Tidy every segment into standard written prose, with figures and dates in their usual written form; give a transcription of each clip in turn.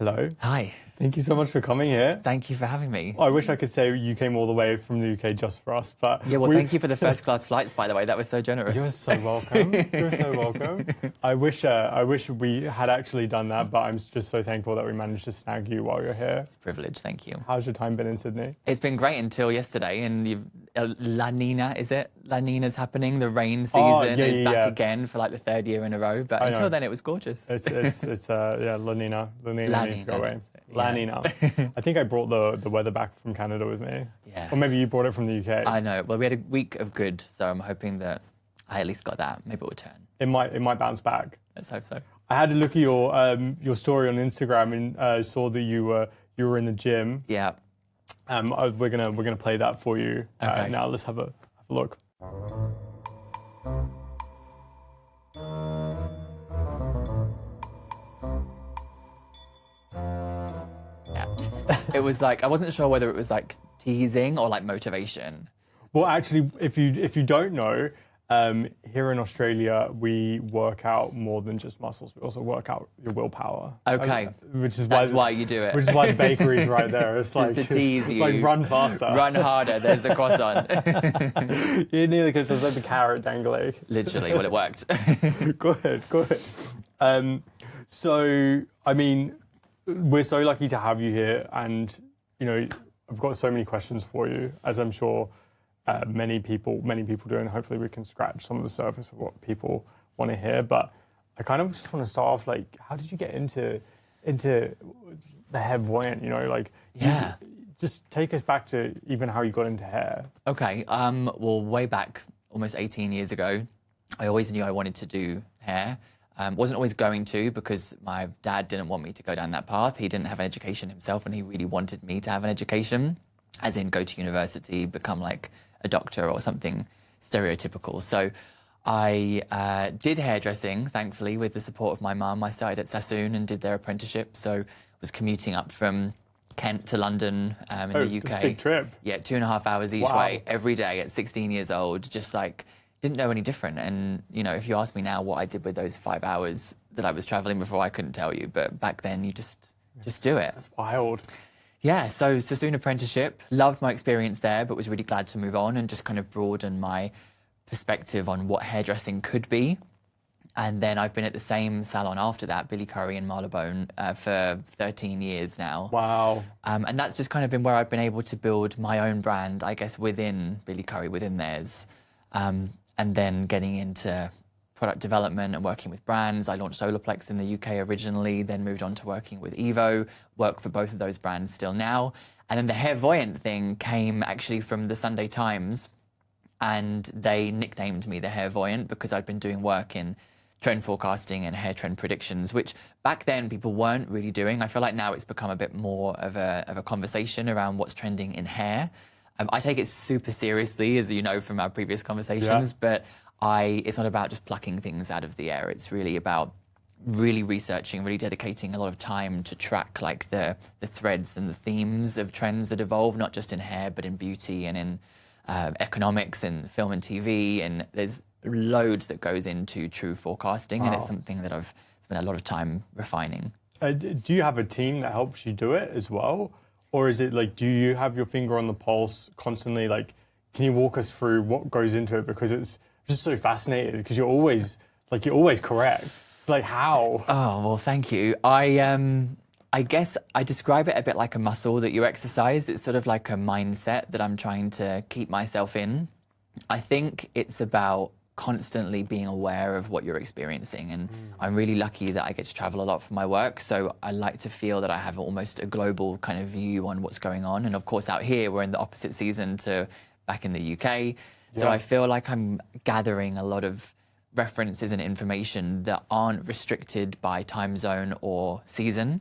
Hello. Hi. Thank you so much for coming here. Thank you for having me. I wish I could say you came all the way from the UK just for us, but... Yeah, well, thank you for the first class flights, by the way. That was so generous. You're so welcome. You're so welcome. I wish we had actually done that, but I'm just so thankful that we managed to snag you while you're here. It's a privilege, thank you. How's your time been in Sydney? It's been great until yesterday, and La Nina, is it? La Nina's happening. The rain season is back again for like the third year in a row, but until then it was gorgeous. It's La Nina. La Nina needs to go away. La Yeah. Nina. I think I brought the weather back from Canada with me. Yeah. Or maybe you brought it from the UK. I know. Well, we had a week of good, so I'm hoping that I at least got that. Maybe it will turn. It might bounce back. Let's hope so. I had a look at your story on Instagram and saw that you were in the gym. Yeah. We're gonna play that for you now. Let's have a look. It was like, I wasn't sure whether it was like teasing or like motivation. Well, actually, if you don't know, here in Australia, we work out more than just muscles. We also work out your willpower. Okay. Which is That's why you do it. Which is why the bakery's right there. It's Just like to tease it's you. like run faster. Run harder. There's the croissant. You nearly because there's like the carrot dangling. Literally, well, it worked. Good. So, I mean, we're so lucky to have you here, and you know, I've got so many questions for you, as I'm sure many people do, and hopefully we can scratch some of the surface of what people want to hear. But I kind of just want to start off, like, how did you get into the Hair-Voyant? You know, like, Yeah. just take us back to even how you got into hair. Okay. Well, way back, almost 18 years ago, I always knew I wanted to do hair. Wasn't always going to, because my dad didn't want me to go down that path. He didn't have an education himself, and he really wanted me to have an education, as in go to university, become like a doctor or something stereotypical. So I did hairdressing, thankfully, with the support of my mum. I started at Sassoon and did their apprenticeship, so was commuting up from Kent to London in the UK. That's a big trip. Yeah, 2.5 hours each way every day at 16 years old, just like didn't know any different. And, you know, if you ask me now what I did with those 5 hours that I was traveling before, I couldn't tell you. But back then, you just do it. That's wild. Yeah, so Sassoon apprenticeship, loved my experience there, but was really glad to move on and just kind of broaden my perspective on what hairdressing could be. And then I've been at the same salon after that, Billy Curry in Marylebone, for 13 years now. Wow. And that's just kind of been where I've been able to build my own brand, I guess, within Billy Curry, within theirs. And then getting into product development and working with brands. I launched Olaplex in the UK originally, then moved on to working with Evo, work for both of those brands still now. And then the Hair-Voyant thing came actually from the Sunday Times, and they nicknamed me the Hair-Voyant because I'd been doing work in trend forecasting and hair trend predictions, which back then people weren't really doing. I feel like now it's become a bit more of a conversation around what's trending in hair. I take it super seriously, as you know from our previous conversations, but it's not about just plucking things out of the air. It's really about really researching, really dedicating a lot of time to track like the threads and the themes of trends that evolve, not just in hair, but in beauty and in economics and film and TV. And there's loads that goes into true forecasting, and it's something that I've spent a lot of time refining. Do you have a team that helps you do it as well? Or is it like, do you have your finger on the pulse constantly? Like, can you walk us through what goes into it? Because it's just so fascinating, because you're always correct. It's like, how? Oh, well, thank you. I guess I describe it a bit like a muscle that you exercise. It's sort of like a mindset that I'm trying to keep myself in. I think it's about constantly being aware of what you're experiencing, and I'm really lucky that I get to travel a lot for my work, so I like to feel that I have almost a global kind of view on what's going on. And of course out here we're in the opposite season to back in the UK, so I feel like I'm gathering a lot of references and information that aren't restricted by time zone or season,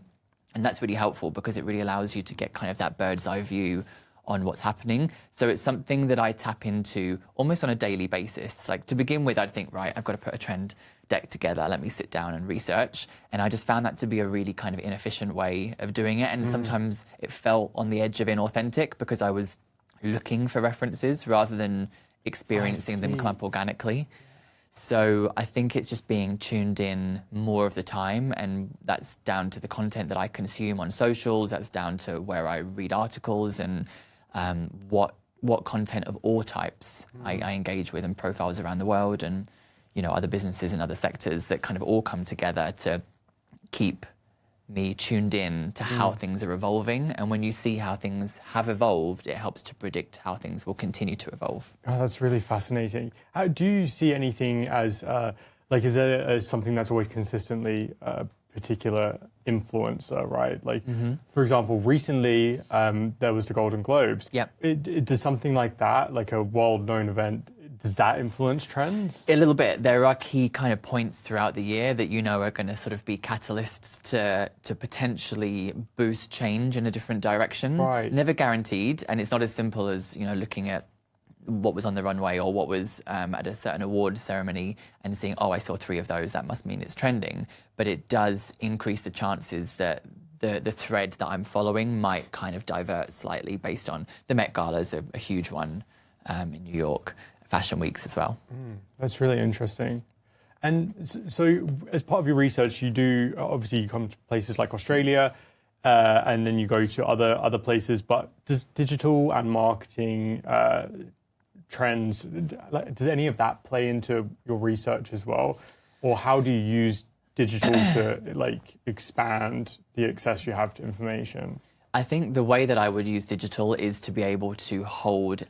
and that's really helpful because it really allows you to get kind of that bird's eye view on what's happening. So it's something that I tap into almost on a daily basis. Like, to begin with, I'd think, right, I've got to put a trend deck together. Let me sit down and research. And I just found that to be a really kind of inefficient way of doing it. And sometimes it felt on the edge of inauthentic because I was looking for references rather than experiencing them come up organically. So I think it's just being tuned in more of the time, and that's down to the content that I consume on socials. That's down to where I read articles and what content of all types I engage with, and profiles around the world, and other businesses and other sectors that kind of all come together to keep me tuned in to how things are evolving. And when you see how things have evolved, it helps to predict how things will continue to evolve. Oh, that's really fascinating. How do you see anything as is there something that's always consistently a particular influencer, right? Like, for example, recently there was the Golden Globes. Yep. It does something like that, like a world-known event, does that influence trends? A little bit. There are key kind of points throughout the year that are going to sort of be catalysts to potentially boost change in a different direction. Right. Never guaranteed, and it's not as simple as looking at what was on the runway or what was at a certain award ceremony and seeing, oh, I saw 3 of those, that must mean it's trending. But it does increase the chances that the thread that I'm following might kind of divert slightly based on the Met Gala's a huge one in New York. Fashion weeks as well. That's really interesting. And so as part of your research, you come to places like Australia, and then you go to other places, but does digital and marketing trends, does any of that play into your research as well? Or how do you use digital to expand the access you have to information? I think the way that I would use digital is to be able to hold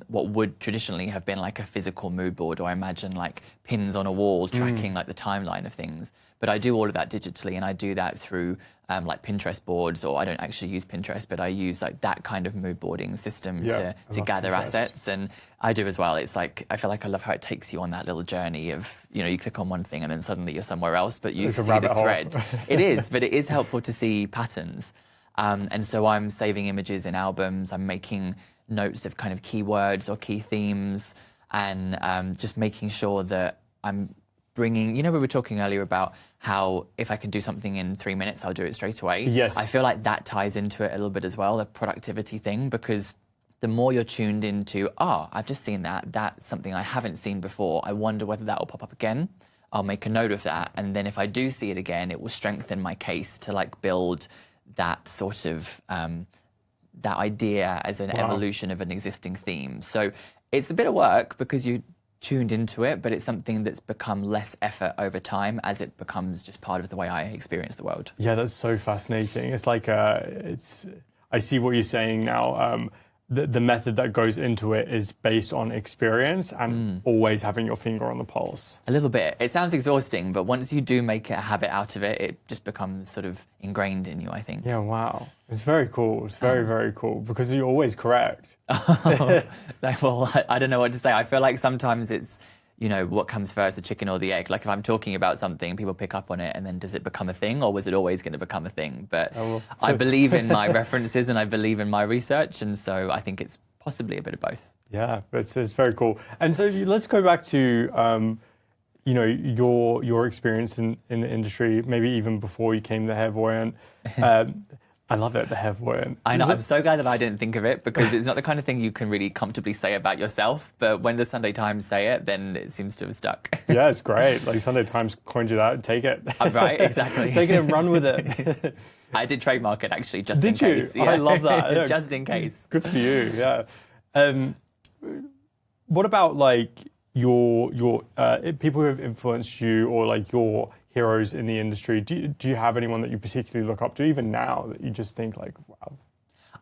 what would traditionally have been like a physical mood board, or I imagine like pins on a wall tracking like the timeline of things. But I do all of that digitally, and I do that through like Pinterest boards, or I don't actually use Pinterest, but I use like that kind of mood boarding system to gather Pinterest. assets. And I do as well. It's like, I feel like I love how it takes you on that little journey of, you click on one thing and then suddenly you're somewhere else, but you see the thread. It is, but it is helpful to see patterns. And so I'm saving images in albums, I'm making notes of kind of keywords or key themes, and just making sure that I'm bringing, we were talking earlier about how if I can do something in 3 minutes, I'll do it straight away. Yes. I feel like that ties into it a little bit as well, the productivity thing, because the more you're tuned into, I've just seen that, that's something I haven't seen before, I wonder whether that will pop up again. I'll make a note of that. And then if I do see it again, it will strengthen my case to like build that sort of that idea as an evolution of an existing theme. So it's a bit of work because you tuned into it, but it's something that's become less effort over time as it becomes just part of the way I experience the world. Yeah, that's so fascinating. It's like I see what you're saying now. The method that goes into it is based on experience and always having your finger on the pulse. A little bit. It sounds exhausting, but once you do make a habit out of it, it just becomes sort of ingrained in you, I think. Yeah, wow. It's very cool. It's very, very cool because you're always correct. Well, I don't know what to say. I feel like sometimes it's, what comes first, the chicken or the egg? Like if I'm talking about something, people pick up on it, and then does it become a thing, or was it always going to become a thing? But I believe in my references and I believe in my research, and so I think it's possibly a bit of both. Yeah, it's very cool. And so let's go back to, your experience in the industry, maybe even before you came to Hair-Voyant. I love it, the Hair-Voyant. I know. I'm so glad that I didn't think of it, because it's not the kind of thing you can really comfortably say about yourself. But when the Sunday Times say it, then it seems to have stuck. Yeah, it's great. Like Sunday Times coined it out. Take it. Right, exactly. Take it and run with it. I did trademark it actually, just in case. Did you? Yeah. I love that. Yeah. Just in case. Good for you. Yeah. What about like your people who have influenced you, or like your heroes in the industry? Do you have anyone that you particularly look up to, even now, that you just think like, wow?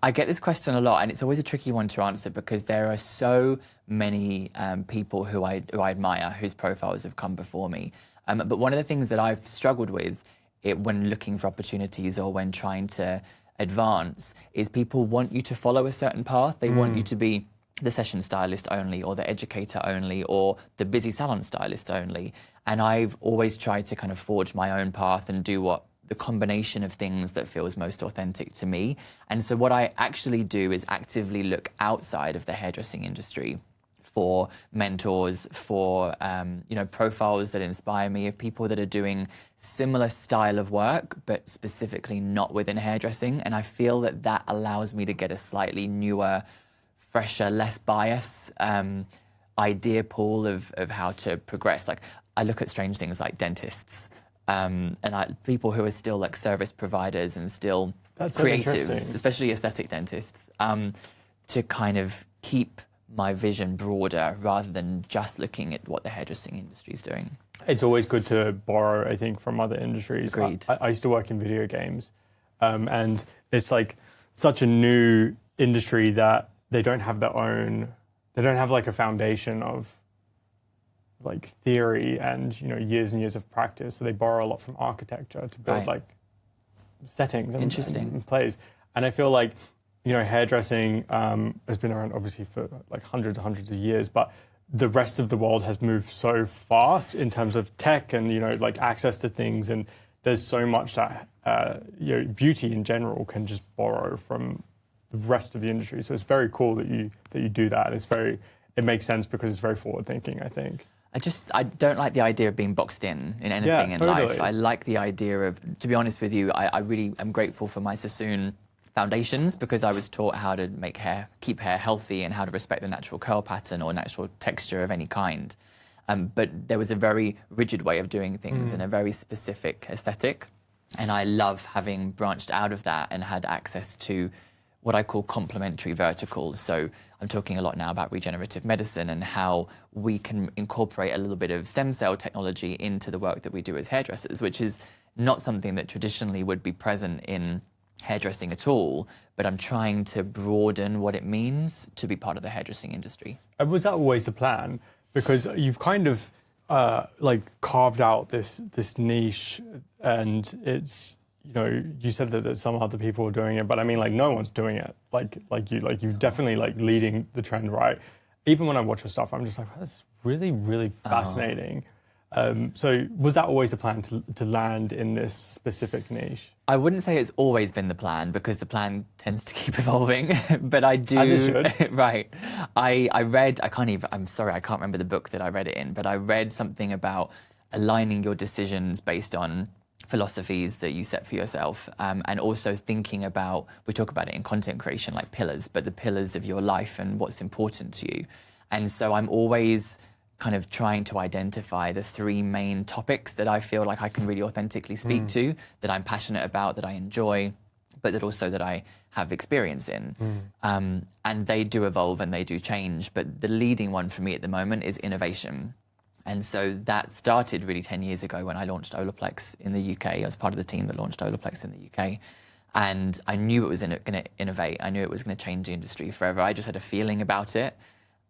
I get this question a lot, and it's always a tricky one to answer because there are so many people who I admire, whose profiles have come before me. But one of the things that I've struggled with when looking for opportunities or when trying to advance is people want you to follow a certain path. They want you to be the session stylist only, or the educator only, or the busy salon stylist only. And I've always tried to kind of forge my own path and do what the combination of things that feels most authentic to me. And so what I actually do is actively look outside of the hairdressing industry for mentors, for profiles that inspire me, of people that are doing similar style of work, but specifically not within hairdressing. And I feel that that allows me to get a slightly newer, fresher, less bias idea pool of how to progress. Like I look at strange things like dentists and people who are still like service providers and still That's so creatives, interesting. especially aesthetic dentists, to kind of keep my vision broader rather than just looking at what the hairdressing industry is doing. It's always good to borrow, I think, from other industries. Agreed. I used to work in video games, and it's like such a new industry that they don't have their own. They don't have like a foundation of like theory and years and years of practice. So they borrow a lot from architecture to build Right. like settings Interesting. and plays. And I feel like hairdressing has been around obviously for like hundreds and hundreds of years, but the rest of the world has moved so fast in terms of tech and like access to things, and there's so much that beauty in general can just borrow from the rest of the industry. So it's very cool that you do that. It makes sense because it's very forward thinking, I think. I don't like the idea of being boxed in anything in totally. life. I like the idea of, to be honest with you, I really am grateful for my Sassoon foundations because I was taught how to keep hair healthy and how to respect the natural curl pattern or natural texture of any kind. But there was a very rigid way of doing things and a very specific aesthetic. And I love having branched out of that and had access to what I call complementary verticals. So I'm talking a lot now about regenerative medicine and how we can incorporate a little bit of stem cell technology into the work that we do as hairdressers, which is not something that traditionally would be present in hairdressing at all, but I'm trying to broaden what it means to be part of the hairdressing industry. And was that always the plan? Because you've kind of like carved out this niche, and it's you said that some other people are doing it, but I mean like no one's doing it you definitely like leading the trend, right? Even when I watch your stuff, I'm just like, that's really, really fascinating. So was that always the plan to land in this specific niche? I wouldn't say it's always been the plan because the plan tends to keep evolving, but I do. As it should. Right. I'm sorry, I can't remember the book that I read it in, but I read something about aligning your decisions based on philosophies that you set for yourself, and also thinking about, we talk about it in content creation like pillars, but the pillars of your life and what's important to you. And so I'm always kind of trying to identify the three main topics that I feel like I can really authentically speak to, that I'm passionate about, that I enjoy, but that also that I have experience in. And they do evolve and they do change, but the leading one for me at the moment is innovation. And so that started really 10 years ago when I launched Olaplex in the UK. I was part of the team that launched Olaplex in the UK. And I knew it was going to innovate. I knew it was going to change the industry forever. I just had a feeling about it.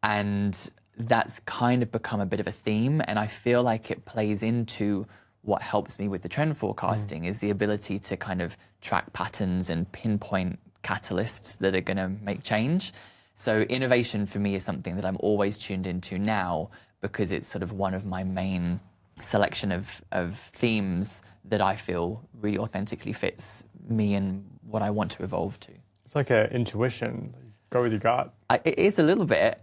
And that's kind of become a bit of a theme. And I feel like it plays into what helps me with the trend forecasting is the ability to kind of track patterns and pinpoint catalysts that are going to make change. So innovation for me is something that I'm always tuned into now, because it's sort of one of my main selection of themes that I feel really authentically fits me and what I want to evolve to. It's like an intuition. Go with your gut. It is a little bit.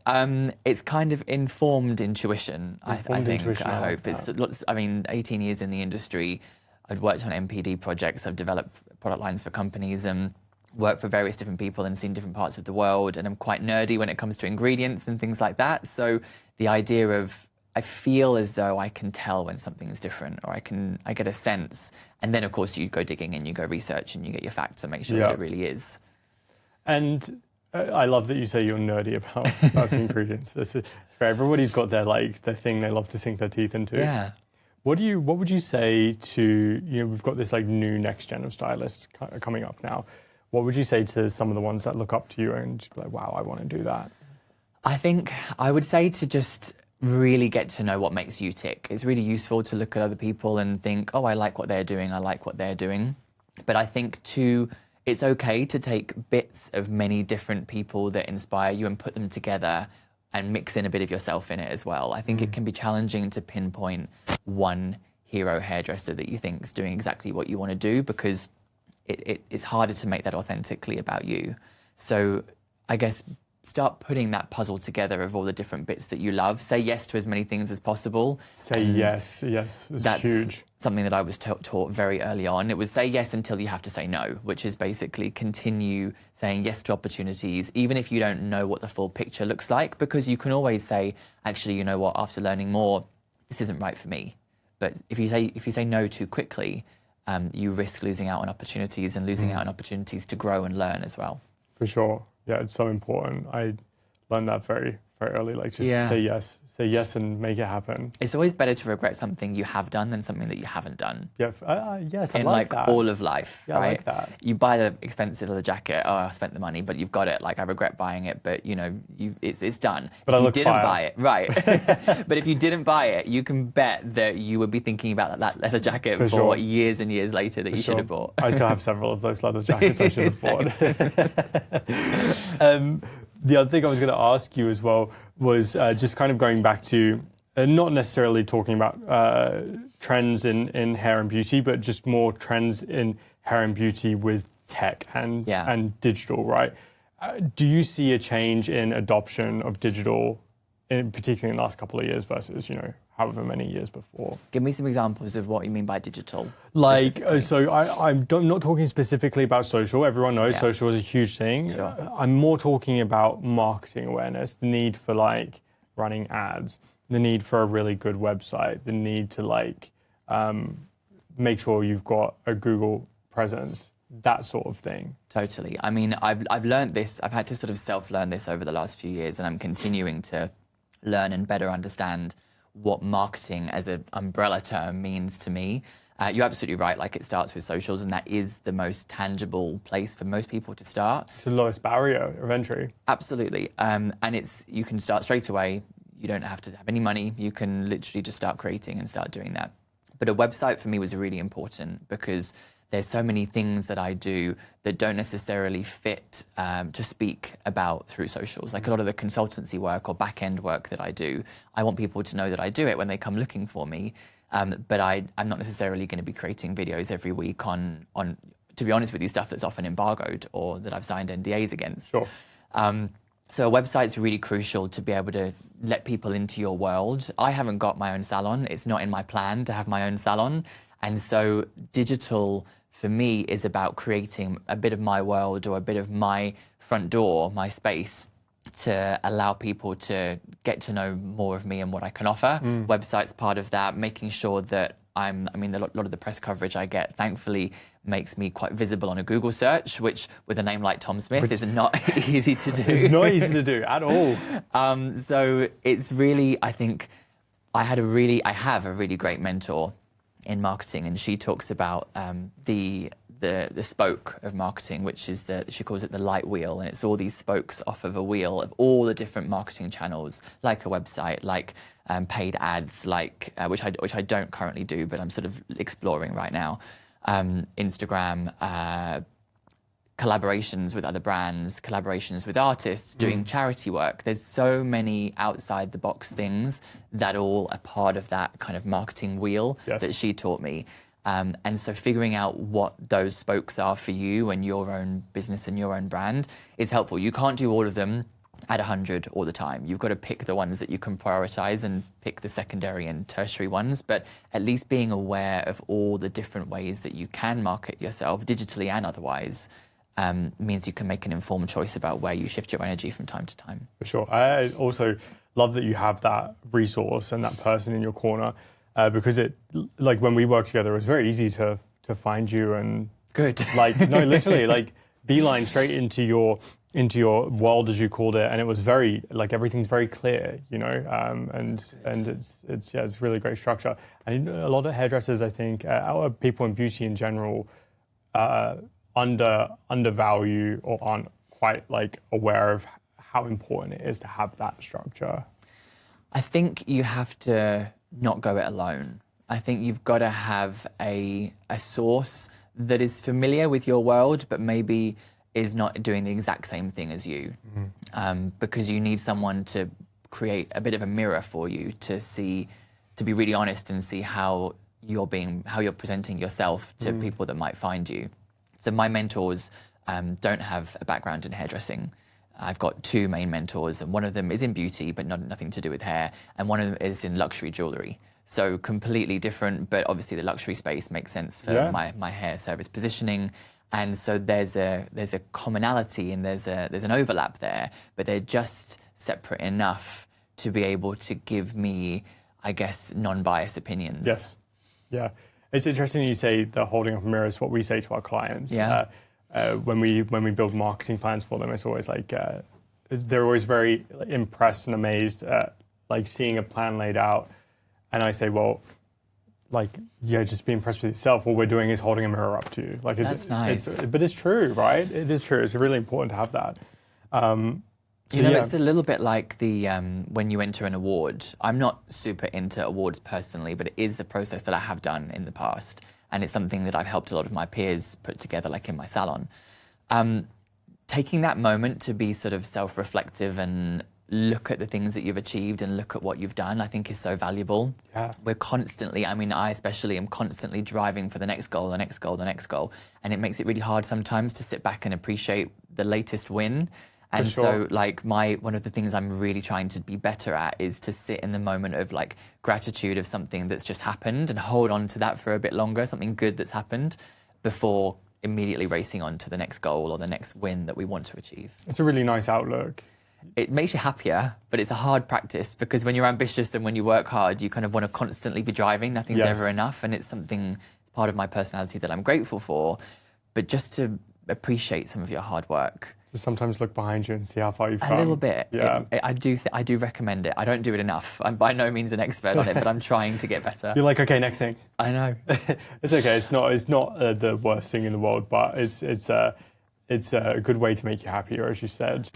It's kind of informed intuition, I think, intuition, I I hope. like It's lots, 18 years in the industry. I've worked on MPD projects. I've developed product lines for companies and worked for various different people and seen different parts of the world. And I'm quite nerdy when it comes to ingredients and things like that. So the idea of, I feel as though I can tell when something's different, or I get a sense. And then of course you go digging and you go research and you get your facts and make sure that it really is. And I love that you say you're nerdy about the ingredients. It's great. Everybody's got their thing they love to sink their teeth into. Yeah. What would you say to, we've got this like new next gen of stylists coming up now. What would you say to some of the ones that look up to you and just be like, wow, I want to do that? I think I would say to just really get to know what makes you tick. It's really useful to look at other people and think, oh, I like what they're doing. I like what they're doing. But I think it's okay to take bits of many different people that inspire you and put them together and mix in a bit of yourself in it as well. I think it can be challenging to pinpoint one hero hairdresser that you think is doing exactly what you want to do, because it's harder to make that authentically about you. So I guess start putting that puzzle together of all the different bits that you love. Say yes to as many things as possible. Say yes, it's That's huge. something that I was taught very early on. It was say yes until you have to say no, which is basically continue saying yes to opportunities, even if you don't know what the full picture looks like, because you can always say, actually, you know what, after learning more, this isn't right for me. But if you say no too quickly, you risk losing out on opportunities and losing out on opportunities to grow and learn as well. For sure. Yeah, it's so important. I learned that very, very early. Like, just say yes and make it happen. It's always better to regret something you have done than something that you haven't done. Yeah, yes, I in like that. all of life, Yeah, right? I like that. You buy the expensive leather jacket. Oh, I spent the money, but you've got it. Like, I regret buying it, but you know, it's done. But if I look you didn't fire. buy it, right? But if you didn't buy it, you can bet that you would be thinking about that leather jacket for sure. years and years later that you should have bought. I still have several of those leather jackets I should have bought. The other thing I was going to ask you as well was just kind of going back to not necessarily talking about trends in hair and beauty, but just more trends in hair and beauty with tech and digital, right? Do you see a change in adoption of digital, particularly in the last couple of years versus, however many years before? Give me some examples of what you mean by digital. Like, so I'm not talking specifically about social. Everyone knows social is a huge thing. Sure. I'm more talking about marketing awareness, the need for like running ads, the need for a really good website, the need to like make sure you've got a Google presence, that sort of thing. Totally. I mean, I've learned this. I've had to sort of self-learn this over the last few years, and I'm continuing to learn and better understand what marketing as an umbrella term means to me. You're absolutely right. Like, it starts with socials, and that is the most tangible place for most people to start. It's the lowest barrier of entry. Absolutely. And you can start straight away. You don't have to have any money. You can literally just start creating and start doing that. But a website for me was really important because there's so many things that I do that don't necessarily fit to speak about through socials. Like a lot of the consultancy work or back-end work that I do, I want people to know that I do it when they come looking for me. But I'm not necessarily going to be creating videos every week on, to be honest with you, stuff that's often embargoed or that I've signed NDAs against. Sure. So a website's really crucial to be able to let people into your world. I haven't got my own salon. It's not in my plan to have my own salon. And so digital for me is about creating a bit of my world or a bit of my front door, my space, to allow people to get to know more of me and what I can offer. Website's part of that, making sure that a lot of the press coverage I get, thankfully, makes me quite visible on a Google search, which with a name like Tom Smith is not easy to do. It's not easy to do at all. So it's really, I think, I have a really great mentor in marketing, and she talks about the spoke of marketing, which is she calls it the light wheel, and it's all these spokes off of a wheel of all the different marketing channels, like a website, like paid ads, like which I don't currently do, but I'm sort of exploring right now. Instagram, collaborations with other brands, collaborations with artists, doing charity work. There's so many outside the box things that all are part of that kind of marketing wheel that she taught me. And so figuring out what those spokes are for you and your own business and your own brand is helpful. You can't do all of them at 100 all the time. You've got to pick the ones that you can prioritize and pick the secondary and tertiary ones, but at least being aware of all the different ways that you can market yourself digitally and otherwise means you can make an informed choice about where you shift your energy from time to time. For sure. I also love that you have that resource and that person in your corner because it, like when we worked together, it was very easy to find you and good. Like, no, literally, like beeline straight into your world, as you called it, and it was very, like, everything's very clear, and it's really great structure. And a lot of hairdressers, I think, or people in beauty in general, undervalue or aren't quite like aware of how important it is to have that structure. I think you have to not go it alone. I think you've got to have a source that is familiar with your world, but maybe is not doing the exact same thing as you, because you need someone to create a bit of a mirror for you to be really honest and see how you're presenting yourself to people that might find you. So my mentors don't have a background in hairdressing. I've got two main mentors, and one of them is in beauty, but nothing to do with hair, and one of them is in luxury jewelry. So completely different, but obviously the luxury space makes sense for my hair service positioning. And so there's a commonality and there's an overlap there, but they're just separate enough to be able to give me, I guess, non-biased opinions. Yes. Yeah. It's interesting you say the holding up a mirror is what we say to our clients. Yeah. When we build marketing plans for them, it's always like they're always very impressed and amazed at like seeing a plan laid out. And I say, well, like, yeah, just be impressed with yourself. What we're doing is holding a mirror up to you. Like, that's nice. But it's true, right? It is true. It's really important to have that. It's a little bit like the when you enter an award. I'm not super into awards personally, but it is a process that I have done in the past. And it's something that I've helped a lot of my peers put together, like in my salon. Taking that moment to be sort of self-reflective and look at the things that you've achieved and look at what you've done, I think is so valuable. Yeah. We're constantly, I especially am constantly driving for the next goal, the next goal, the next goal. And it makes it really hard sometimes to sit back and appreciate the latest win. And so like one of the things I'm really trying to be better at is to sit in the moment of like gratitude of something that's just happened and hold on to that for a bit longer, something good that's happened, before immediately racing on to the next goal or the next win that we want to achieve. It's a really nice outlook. It makes you happier, but it's a hard practice because when you're ambitious and when you work hard, you kind of want to constantly be driving. Nothing's ever enough. And it's part of my personality that I'm grateful for. But just to appreciate some of your hard work. Just sometimes look behind you and see how far you've come. A little bit. Yeah. I do recommend it. I don't do it enough. I'm by no means an expert on it, but I'm trying to get better. You're like, okay, next thing. I know. It's okay. It's not the worst thing in the world, but it's a good way to make you happier, as you said.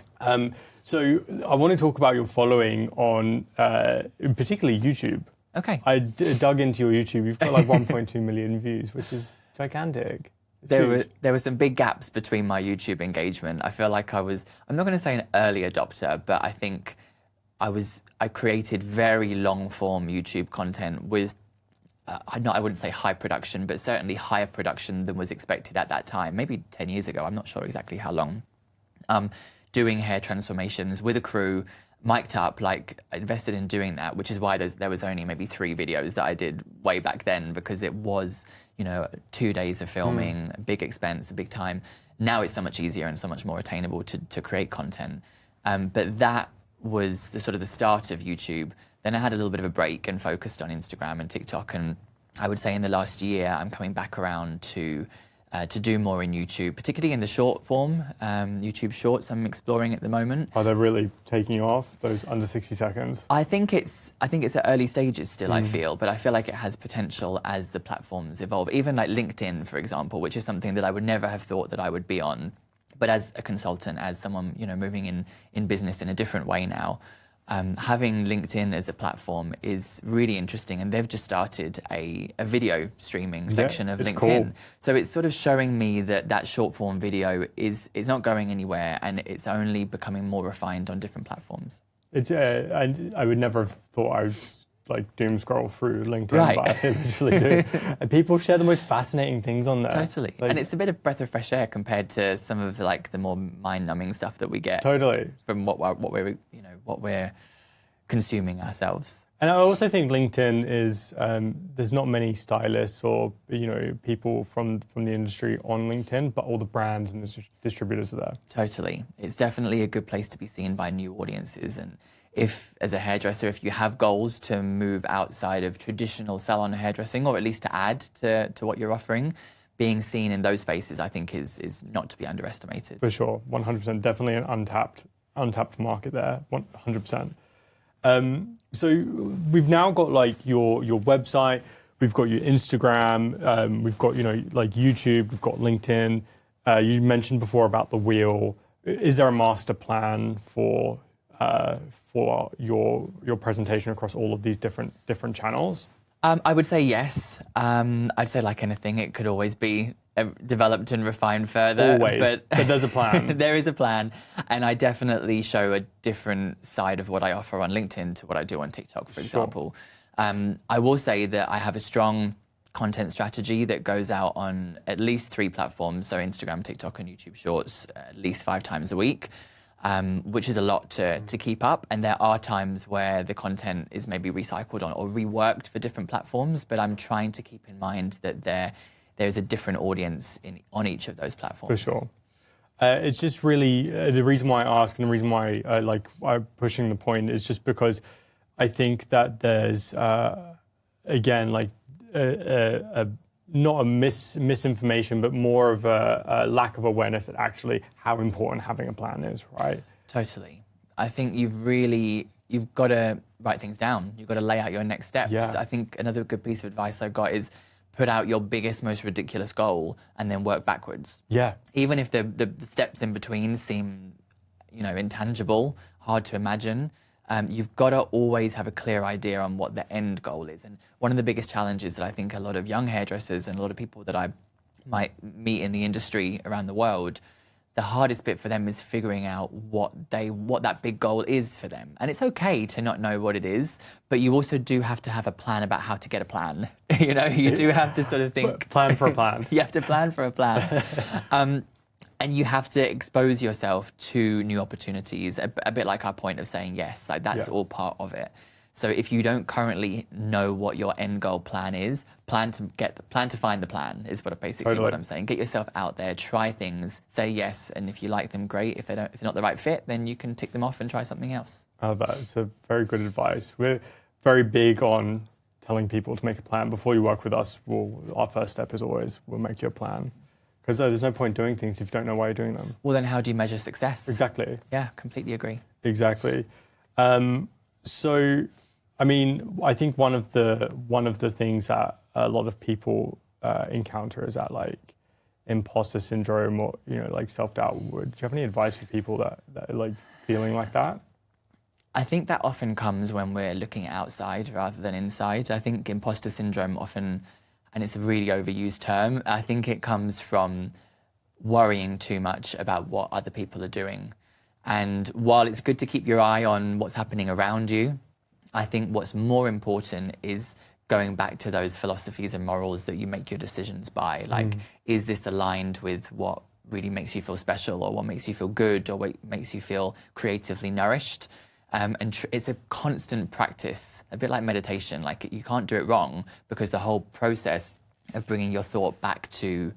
So I want to talk about your following on particularly YouTube. Okay. I dug into your YouTube. You've got like 1.2 million views, which is gigantic. There were some big gaps between my YouTube engagement. I feel like I'm not going to say an early adopter, but I think I created very long form YouTube content with, I wouldn't say high production, but certainly higher production than was expected at that time, maybe 10 years ago. I'm not sure exactly how long. Doing hair transformations with a crew, mic'd up, like I invested in doing that, which is why there was only maybe 3 videos that I did way back then, because it was, 2 days of filming, a big expense, a big time. Now it's so much easier and so much more attainable to create content. But that was the sort of the start of YouTube. Then I had a little bit of a break and focused on Instagram and TikTok. And I would say in the last year, I'm coming back around to do more in YouTube, particularly in the short form, YouTube Shorts I'm exploring at the moment. Are they really taking off, those under 60 seconds? I think it's at early stages still, I feel, but I feel like it has potential as the platforms evolve. Even like LinkedIn, for example, which is something that I would never have thought that I would be on. But as a consultant, as someone, moving in business in a different way now, having LinkedIn as a platform is really interesting, and they've just started a video streaming section of LinkedIn. Cool. So it's sort of showing me that short form video is not going anywhere, and it's only becoming more refined on different platforms. It's I would never have thought I would like doom scroll through LinkedIn, right. But I literally do. And people share the most fascinating things on there. Totally, and it's a bit of breath of fresh air compared to some of the more mind-numbing stuff that we get. Totally. From what we're consuming ourselves. And I also think LinkedIn is there's not many stylists or people from the industry on LinkedIn, but all the brands and the distributors are there. Totally, it's definitely a good place to be seen by new audiences. And if, as a hairdresser, if you have goals to move outside of traditional salon hairdressing, or at least to add to what you're offering, being seen in those spaces, I think, is not to be underestimated. For sure, 100%. Definitely an untapped market there, 100%. So we've now got like your website, we've got your Instagram, we've got like YouTube, we've got LinkedIn. You mentioned before about the wheel. Is there a master plan for your presentation across all of these different channels? I would say yes. I'd say like anything, it could always be developed and refined further. Always, but there's a plan. There is a plan, and I definitely show a different side of what I offer on LinkedIn to what I do on TikTok, for example. I will say that I have a strong content strategy that goes out on at least 3 platforms, so Instagram, TikTok, and YouTube Shorts, at least 5 times a week. which is a lot to keep up. And there are times where the content is maybe recycled or reworked for different platforms, but I'm trying to keep in mind that there's a different audience on each of those platforms. For sure. It's just really the reason why I ask and the reason why I'm pushing the point is just because I think that there's again not a misinformation, but more of a lack of awareness at actually how important having a plan is, right? Totally. I think you've got to write things down. You've got to lay out your next steps. Yeah. I think another good piece of advice I got is put out your biggest, most ridiculous goal and then work backwards. Yeah. Even if the steps in between seem, intangible, hard to imagine, you've got to always have a clear idea on what the end goal is. And one of the biggest challenges that I think a lot of young hairdressers and a lot of people that I might meet in the industry around the world, the hardest bit for them is figuring out what that big goal is for them. And it's okay to not know what it is, but you also do have to have a plan about how to get a plan. You do have to sort of think. Plan for a plan. You have to plan for a plan. And you have to expose yourself to new opportunities, a bit like our point of saying yes, like that's all part of it. So if you don't currently know what your end goal plan is, plan to find the plan is basically what I'm saying. Get yourself out there, try things, say yes, and if you like them, great. If they're not the right fit, then you can tick them off and try something else. That's a very good advice. We're very big on telling people to make a plan. Before you work with us, our first step is always we'll make you a plan. Because there's no point doing things if you don't know why you're doing them. Well, then how do you measure success? Exactly. Yeah, completely agree. Exactly. So, I think one of the things that a lot of people encounter is that imposter syndrome or self-doubt. Do you have any advice for people that are feeling like that? I think that often comes when we're looking outside rather than inside. I think imposter syndrome often, and it's a really overused term, I think it comes from worrying too much about what other people are doing. And while it's good to keep your eye on what's happening around you, I think what's more important is going back to those philosophies and morals that you make your decisions by. Is this aligned with what really makes you feel special or what makes you feel good or what makes you feel creatively nourished? It's a constant practice, a bit like meditation. You can't do it wrong because the whole process of bringing your thought back to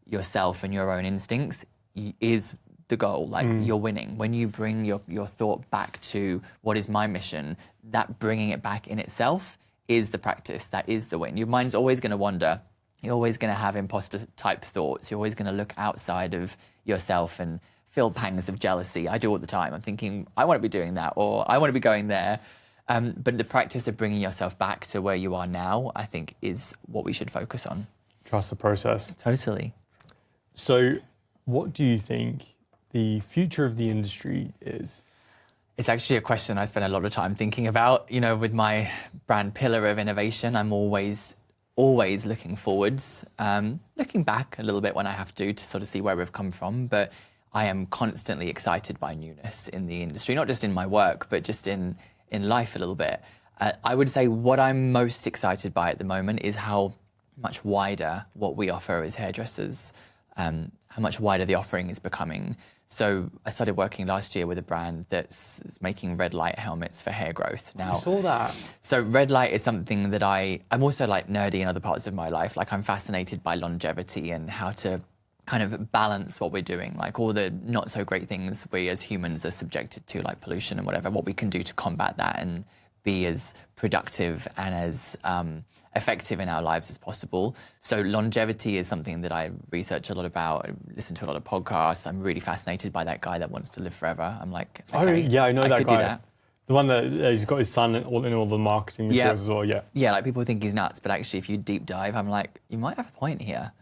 yourself and your own instincts is the goal. You're winning. When you bring your thought back to what is my mission, that bringing it back in itself is the practice. That is the win. Your mind's always going to wander. You're always going to have imposter type thoughts. You're always going to look outside of yourself and feel pangs of jealousy. I do all the time. I'm thinking, I want to be doing that, or I want to be going there. But the practice of bringing yourself back to where you are now, I think, is what we should focus on. Trust the process. Totally. So what do you think the future of the industry is? It's actually a question I spend a lot of time thinking about. With my brand pillar of innovation, I'm always looking forwards, looking back a little bit when I have to sort of see where we've come from. But I am constantly excited by newness in the industry, not just in my work, but just in life a little bit. I would say what I'm most excited by at the moment is how much wider what we offer as hairdressers, how much wider the offering is becoming. So I started working last year with a brand that's making red light helmets for hair growth. Now, I saw that. So red light is something that I'm also nerdy in other parts of my life. I'm fascinated by longevity and how to kind of balance what we're doing, all the not so great things we as humans are subjected to, like pollution and whatever, what we can do to combat that and be as productive and as effective in our lives as possible. So longevity is something that I research a lot about. I listen to a lot of podcasts. I'm really fascinated by that guy that wants to live forever. I'm like, okay, oh yeah, I know that guy. That. The one that he's got his son in all the marketing materials as well. Yeah. Yeah, people think he's nuts, but actually, if you deep dive, I'm like, you might have a point here.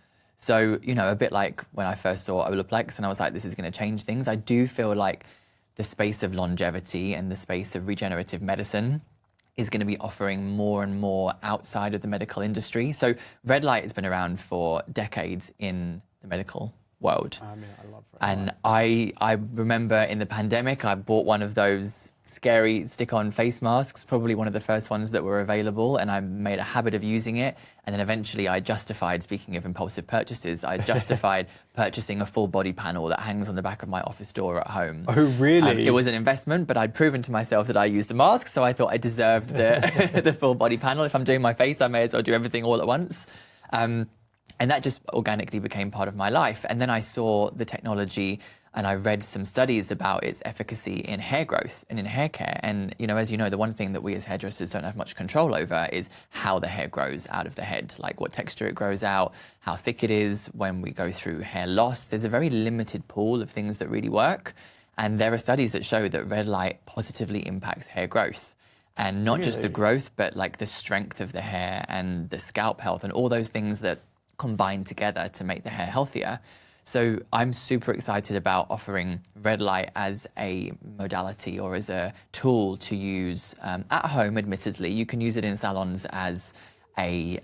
So, a bit like when I first saw Olaplex and I was like, this is going to change things. I do feel like the space of longevity and the space of regenerative medicine is going to be offering more and more outside of the medical industry. So red light has been around for decades in the medical world. I mean, I love red And light. I remember in the pandemic, I bought one of those scary stick-on face masks, probably one of the first ones that were available, and I made a habit of using it. And then eventually I justified, speaking of impulsive purchases, I justified purchasing a full body panel that hangs on the back of my office door at home. Oh, really? It was an investment, but I'd proven to myself that I used the mask, so I thought I deserved the, the full body panel. If I'm doing my face, I may as well do everything all at once. And that just organically became part of my life. And then I saw the technology and I read some studies about its efficacy in hair growth and in hair care. And, you know, as you know, the one thing that we as hairdressers don't have much control over is how the hair grows out of the head, like what texture it grows out, how thick it is. When we go through hair loss, there's a very limited pool of things that really work. And there are studies that show that red light positively impacts hair growth. And not just the growth, but like the strength of the hair and the scalp health and all those things that combine together to make the hair healthier. So I'm super excited about offering red light as a modality or as a tool to use at home. Admittedly, you can use it in salons as a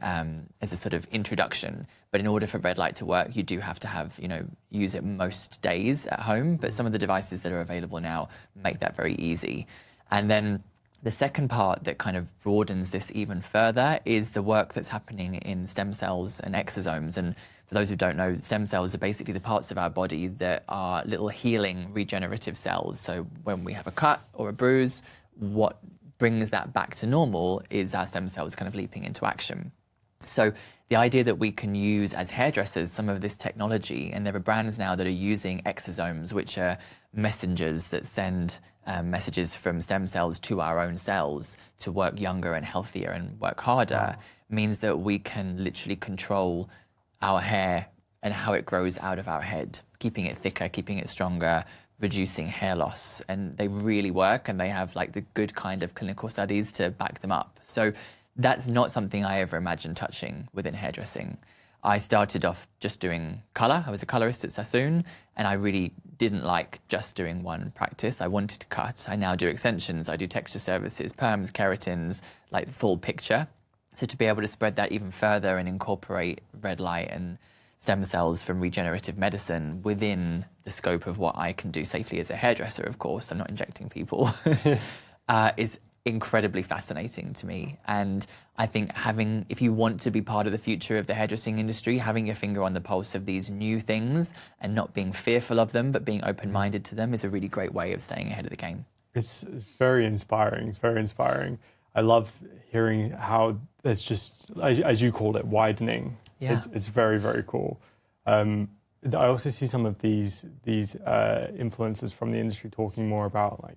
sort of introduction. But in order for red light to work, you do have to have, you know, use it most days at home. But some of the devices that are available now make that very easy. And then the second part that kind of broadens this even further is the work that's happening in stem cells and exosomes. And for those who don't know, stem cells are basically the parts of our body that are little healing regenerative cells. So when we have a cut or a bruise, what brings that back to normal is our stem cells kind of leaping into action. So the idea that we can use as hairdressers some of this technology, and there are brands now that are using exosomes, which are messengers that send messages from stem cells to our own cells to work younger and healthier and work harder, means that we can literally control our hair and how it grows out of our head, keeping it thicker, keeping it stronger, reducing hair loss. And they really work, and they have like the good kind of clinical studies to back them up. So that's not something I ever imagined touching within hairdressing. I started off just doing colour. I was a colourist at Sassoon, and I really didn't like just doing one practice. I wanted to cut. I now do extensions. I do texture services, perms, keratins, like the full picture. So to be able to spread that even further and incorporate red light and stem cells from regenerative medicine within the scope of what I can do safely as a hairdresser, of course, I'm not injecting people, is incredibly fascinating to me. And I think if you want to be part of the future of the hairdressing industry, having your finger on the pulse of these new things and not being fearful of them, but being open-minded to them is a really great way of staying ahead of the game. It's very inspiring. It's very inspiring. I love hearing how it's just, as you called it, widening. Yeah. It's very, very cool. I also see some of these influencers from the industry talking more about like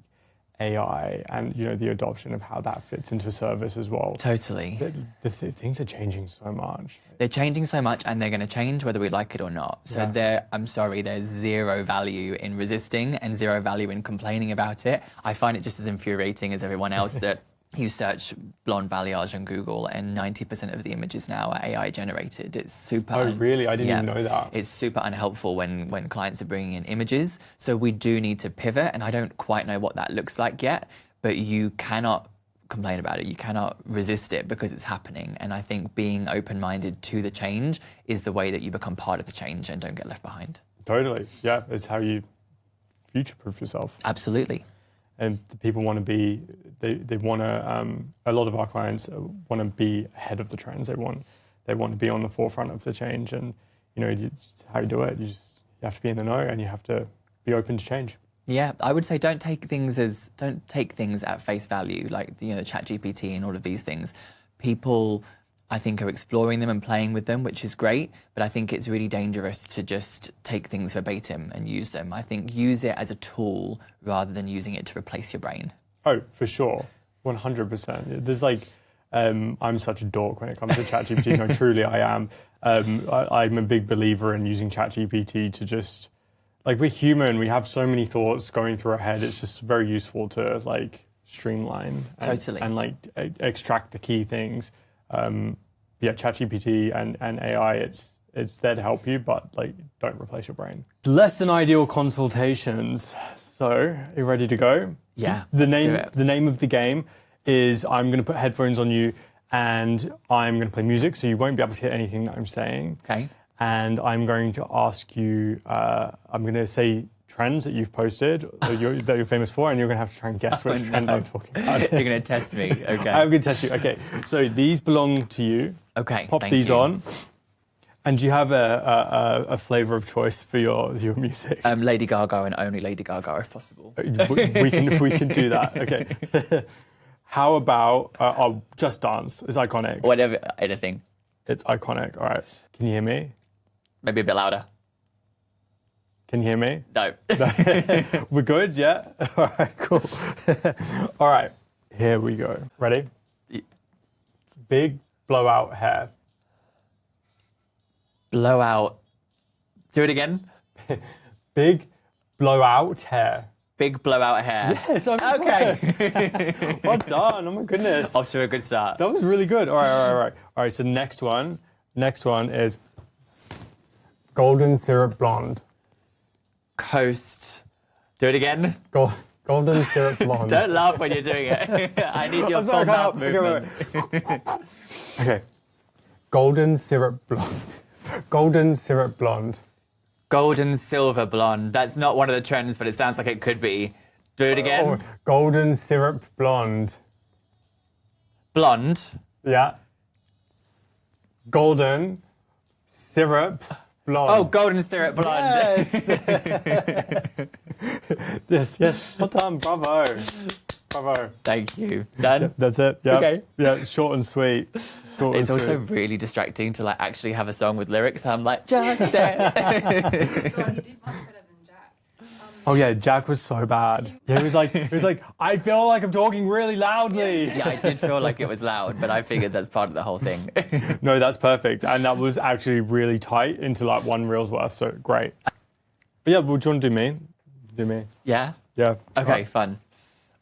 AI and, you know, the adoption of how that fits into service as well. Totally. Things are changing so much. They're changing so much, and they're going to change whether we like it or not. So I'm sorry, there's zero value in resisting and zero value in complaining about it. I find it just as infuriating as everyone else that you search blonde balayage on Google and 90% of the images now are AI generated. It's super... Oh, really? I didn't even know that. It's super unhelpful when clients are bringing in images. So we do need to pivot, and I don't quite know what that looks like yet, but you cannot complain about it. You cannot resist it because it's happening. And I think being open-minded to the change is the way that you become part of the change and don't get left behind. Totally. Yeah, it's how you future-proof yourself. Absolutely. And the people want to be, they want to, a lot of our clients want to be ahead of the trends. They want to be on the forefront of the change. And, you know, how you do it, you have to be in the know, and you have to be open to change. Yeah, I would say don't take things at face value, like, you know, ChatGPT and all of these things. People, I think, are exploring them and playing with them, which is great, but I think it's really dangerous to just take things verbatim and use them. I think use it as a tool rather than using it to replace your brain. Oh, for sure. 100%. There's like, I'm such a dork when it comes to ChatGPT. No, truly I am. I'm a big believer in using ChatGPT to just, like, we're human, we have so many thoughts going through our head. It's just very useful to like streamline and like extract the key things. Yeah, ChatGPT and AI, it's there to help you, but like, don't replace your brain. Less than ideal consultations. So, are you ready to go? Yeah. The name of the game is I'm going to put headphones on you, and I'm going to play music, so you won't be able to hear anything that I'm saying. Okay. and I'm going to ask you, I'm going to say trends that you've posted that you're famous for, and you're going to have to try and guess which trend I'm talking about. You're going to test me. Okay. I'm going to test you. Okay, so these belong to you. Okay. Pop these on. And do you have a flavour of choice for your music? Lady Gaga and only Lady Gaga if possible. We can do that. Okay. How about Just Dance? It's iconic. Whatever, anything. It's iconic. All right. Can you hear me? Maybe a bit louder. Can you hear me? No. We're good, yeah? All right, cool. All right, here we go. Ready? Yeah. Big blowout hair. Blowout. Do it again. Big blowout hair. Big blowout hair. Yes, okay. Well done. Oh my goodness. Off to a good start. That was really good. All right. So next one is golden syrup blonde. Coast. Do it again. Golden syrup blonde. Don't laugh when you're doing it. I need your full mouth movement. Okay. Golden syrup blonde. Golden syrup blonde. Golden silver blonde. That's not one of the trends, but it sounds like it could be. Do it again. Golden syrup blonde. Blonde. Yeah. Golden syrup blonde. Oh, golden syrup blonde. Yes. Yes. Well done. Bravo. Thank you. Done? That's it. Yeah. Okay. Yeah. Short and sweet. It's also really distracting to like actually have a song with lyrics. I'm like, just dance. God, you did much better than Jack. Oh yeah, Jack was so bad. Yeah, he was like, I feel like I'm talking really loudly. Yeah, I did feel like it was loud, but I figured that's part of the whole thing. No, that's perfect, and that was actually really tight into like one reel's worth. So great. But yeah, well, do you want to do me? Do me. Yeah. Yeah. Okay, fun.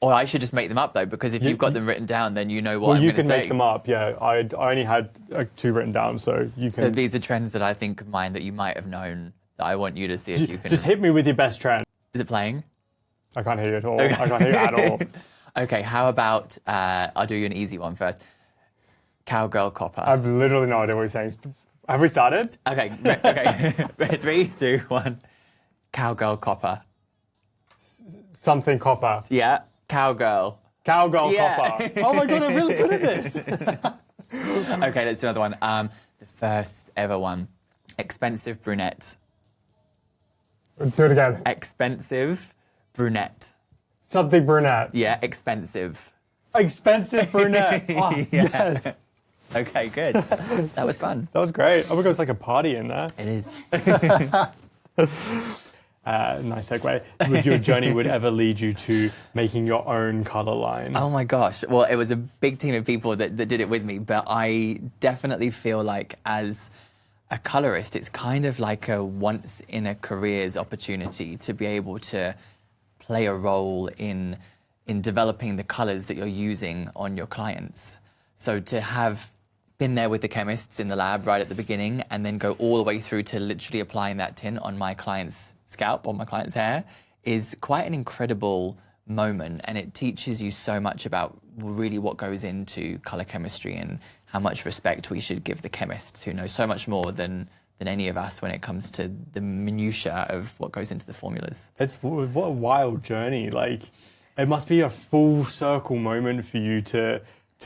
Or I should just make them up though, because if you've got them written down, then you know what well, I'm you going to can say. make them up. Yeah, I only had 2 written down, so you can. So these are trends that I think of mine that you might have known that I want you to see if you can. Just hit me with your best trend. Is it playing? I can't hear you at all. Okay. I can't hear you at all. Okay, how about I'll do you an easy one first. Cowgirl copper. I've literally no idea what you're saying. Have we started? Okay, okay. 3, 2, 1. Cowgirl copper. Something copper. Yeah, cowgirl. Cowgirl Yeah. copper. Oh my god, I'm really good at this. Okay, let's do another one. The first ever one. Expensive brunette. Do it again. Expensive brunette. Something brunette. Yeah, expensive. Expensive brunette. Oh, yes. Okay, good. That was fun. That was great. Oh my god, it's like a party in there. It is. Nice segue. Would your journey would ever lead you to making your own color line? Oh my gosh. Well, it was a big team of people that did it with me, but I definitely feel like as a colorist, it's kind of like a once in a career's opportunity to be able to play a role in developing the colors that you're using on your clients. So to have been there with the chemists in the lab right at the beginning and then go all the way through to literally applying that tint on my client's scalp or my client's hair is quite an incredible moment, and it teaches you so much about really what goes into color chemistry and how much respect we should give the chemists who know so much more than any of us when it comes to the minutiae of what goes into the formulas. What a wild journey. Like, it must be a full circle moment for you to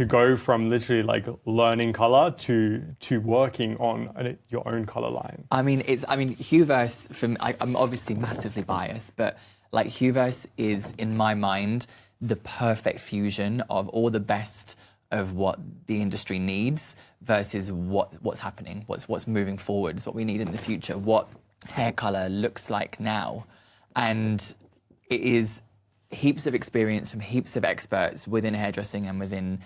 go from literally like learning color to working on your own color line. I mean, Hair-Voyant, I'm obviously massively biased, but like Hair-Voyant is, in my mind, the perfect fusion of all the best of what the industry needs versus what's happening, what's moving forwards, what we need in the future, what hair color looks like now. And it is heaps of experience from heaps of experts within hairdressing and within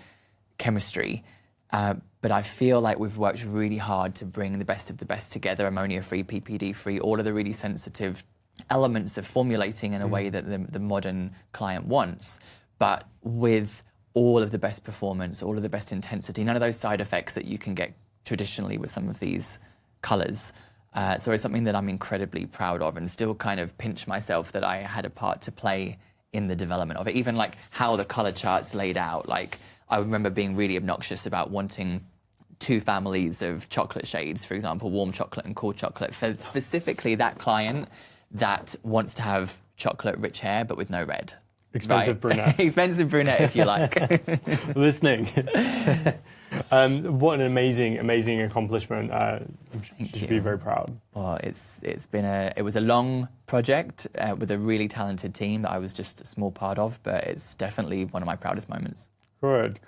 chemistry, but I feel like we've worked really hard to bring the best of the best together, ammonia-free, PPD-free, all of the really sensitive elements of formulating in a way that the modern client wants, but with all of the best performance, all of the best intensity, none of those side effects that you can get traditionally with some of these colors. So it's something that I'm incredibly proud of and still kind of pinch myself that I had a part to play in the development of it. Even like how the color charts laid out, like I remember being really obnoxious about wanting 2 families of chocolate shades, for example, warm chocolate and cold chocolate, for specifically that client that wants to have chocolate rich hair but with no red. Expensive brunette. Expensive brunette, if you like. Listening. What an amazing accomplishment. You should be very proud. Well, it was a long project with a really talented team that I was just a small part of, but it's definitely one of my proudest moments. Good.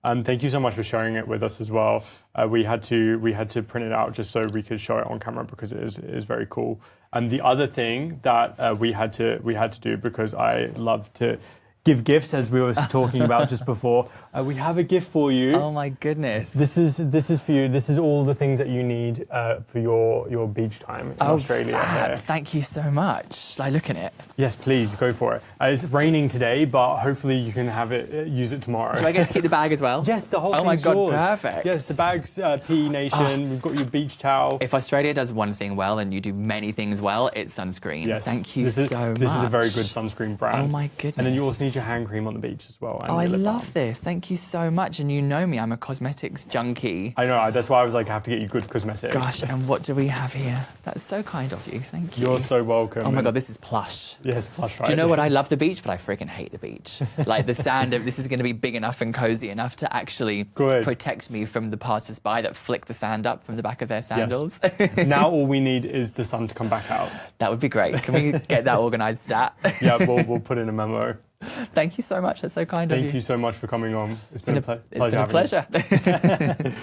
Thank you so much for sharing it with us as well. We had to print it out just so we could show it on camera because it is very cool. And the other thing that we had to do, because I love to give gifts, as we were talking about just before, we have a gift for you. Oh my goodness! This is for you. This is all the things that you need for your beach time in Australia. Fab. Thank you so much. Shall I look at it? Yes, please go for it. It's raining today, but hopefully you can use it tomorrow. Do I get to keep the bag as well? Yes, the whole thing's Oh my God, yours. perfect. Yes, the bag's PE Nation. We've got your beach towel. If Australia does one thing well and you do many things well, it's sunscreen. Yes. Thank you This is a very good sunscreen brand. Oh my goodness. And then you also need your hand cream on the beach as well. And Oh, I your lip love balm. this. Thank you so much. And you know me, I'm a cosmetics junkie. I know, that's why I was like, I have to get you good cosmetics. Gosh, and what do we have here? That's so kind of you. Thank you. You're so welcome. Oh my God, this is plush. Yes, plush, right? Do you know what? I love the beach, but I freaking hate the beach. Like the sand, this is going to be big enough and cozy enough to actually protect me from the passers-by that flick the sand up from the back of their sandals. Yes. Now all we need is the sun to come back out. That would be great. Can we get that organised, Stat? Yeah, we'll put in a memo. Thank you so much. That's so kind of you. Thank you so much for coming on. It's been a pleasure. It's been a pleasure.